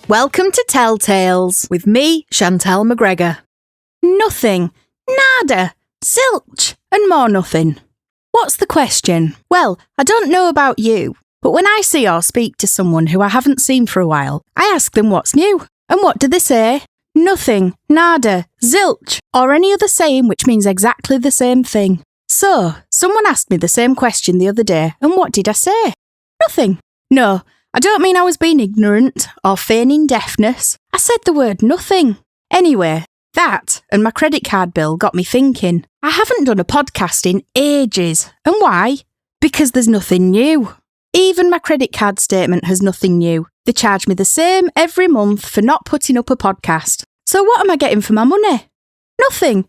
Welcome to Tel Tales with me, Chantel McGregor. Nothing, nada, zilch, and more nothing. What's the question? Well, I don't know about you, but when I see or speak to someone who I haven't seen for a while, I ask them what's new. And what do they say? Nothing, nada, zilch, or any other saying which means exactly the same thing. So, someone asked me the same question the other day, and what did I say? Nothing. No, I don't mean I was being ignorant or feigning deafness. I said the word nothing. Anyway, that and my credit card bill got me thinking. I haven't done a podcast in ages. And why? Because there's nothing new. Even my credit card statement has nothing new. They charge me the same every month for not putting up a podcast. So what am I getting for my money? Nothing.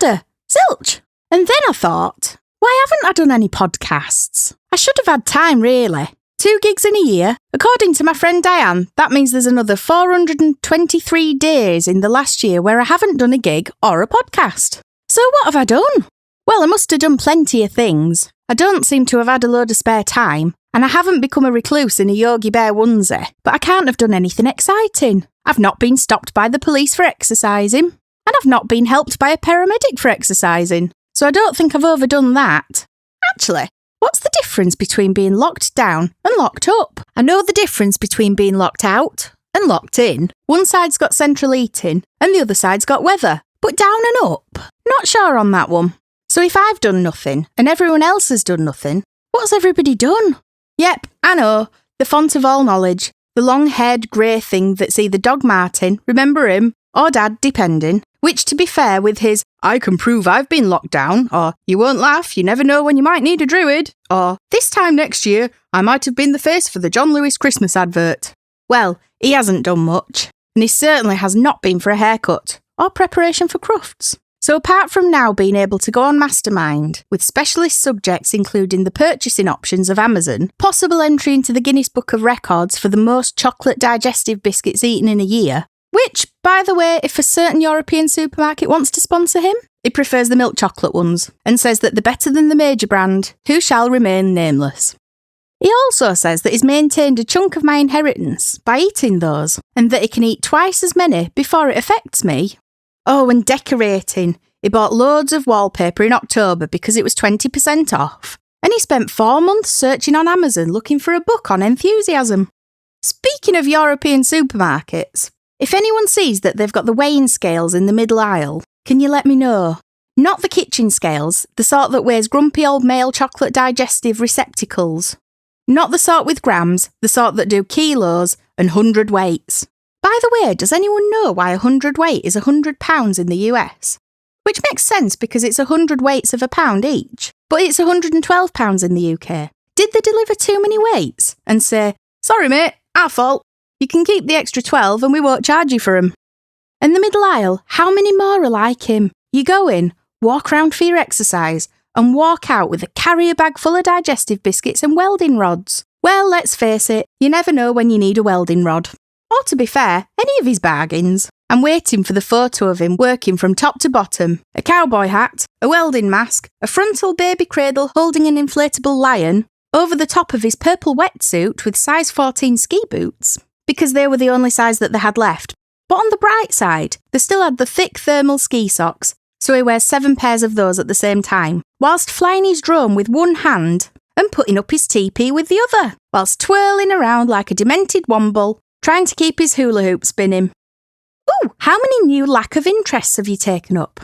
Nada. Zilch. And then I thought, why haven't I done any podcasts? I should have had time, really. 2 gigs in a year. According to my friend Diane, that means there's another 423 days in the last year where I haven't done a gig or a podcast. So what have I done? Well, I must have done plenty of things. I don't seem to have had a load of spare time, and I haven't become a recluse in a Yogi Bear onesie, but I can't have done anything exciting. I've not been stopped by the police for exercising, and I've not been helped by a paramedic for exercising. So I don't think I've overdone that. Actually, what's the difference between being locked down and locked up? I know the difference between being locked out and locked in. One side's got central heating and the other side's got weather. But down and up? Not sure on that one. So if I've done nothing and everyone else has done nothing, what's everybody done? Yep, I know. The font of all knowledge. The long-haired grey thing that's either Dog Martin, remember him, or Dad, depending. Which, to be fair, with his, I can prove I've been locked down, or you won't laugh, you never know when you might need a druid, or this time next year, I might have been the face for the John Lewis Christmas advert. Well, he hasn't done much, and he certainly has not been for a haircut, or preparation for crufts. So apart from now being able to go on Mastermind, with specialist subjects including the purchasing options of Amazon, possible entry into the Guinness Book of Records for the most chocolate digestive biscuits eaten in a year, which, by the way, if a certain European supermarket wants to sponsor him, he prefers the milk chocolate ones, and says that they're better than the major brand, who shall remain nameless. He also says that he's maintained a chunk of my inheritance by eating those, and that he can eat twice as many before it affects me. Oh, and decorating. He bought loads of wallpaper in October because it was 20% off, and he spent 4 months searching on Amazon looking for a book on enthusiasm. Speaking of European supermarkets, if anyone sees that they've got the weighing scales in the middle aisle, can you let me know? Not the kitchen scales, the sort that weighs grumpy old male chocolate digestive receptacles. Not the sort with grams, the sort that do kilos and 100 weights. By the way, does anyone know why 100 weight is £100 in the US? Which makes sense because it's 100 weights of £1 each, but it's £112 in the UK. Did they deliver too many weights and say, sorry mate, our fault. You can keep the extra 12 and we won't charge you for 'em. And the middle aisle, how many more are like him? You go in, walk round for your exercise, and walk out with a carrier bag full of digestive biscuits and welding rods. Well, let's face it, you never know when you need a welding rod. Or to be fair, any of his bargains. I'm waiting for the photo of him working from top to bottom. A cowboy hat, a welding mask, a frontal baby cradle holding an inflatable lion, over the top of his purple wetsuit with size 14 ski boots. Because they were the only size that they had left. But on the bright side, they still had the thick thermal ski socks, so he wears 7 pairs of those at the same time, whilst flying his drone with one hand and putting up his teepee with the other, whilst twirling around like a demented womble, trying to keep his hula hoop spinning. Ooh, how many new lack of interests have you taken up?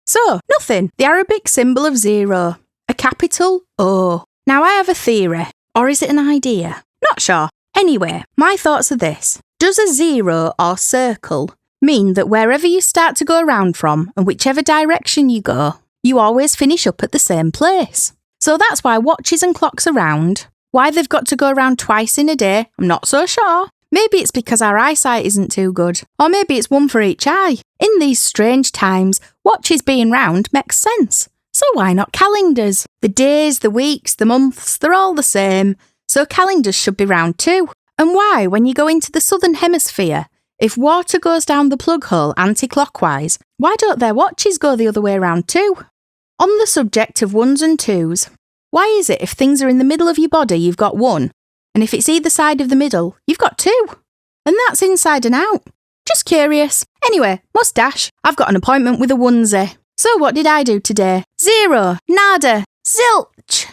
So, nothing, the Arabic symbol of zero, a capital O. Now I have a theory, or is it an idea? Not sure. Anyway, my thoughts are this. Does a zero or circle mean that wherever you start to go around from and whichever direction you go, you always finish up at the same place? So that's why watches and clocks are round. Why they've got to go around twice in a day, I'm not so sure. Maybe it's because our eyesight isn't too good, or maybe it's one for each eye. In these strange times, watches being round makes sense. So why not calendars? The days, the weeks, the months, they're all the same. So calendars should be round too. And why, when you go into the southern hemisphere, if water goes down the plug hole anti-clockwise, why don't their watches go the other way around too? On the subject of ones and twos, why is it if things are in the middle of your body you've got one, and if it's either side of the middle, you've got two? And that's inside and out. Just curious. Anyway, must dash. I've got an appointment with a onesie. So what did I do today? Zero. Nada. Zilch.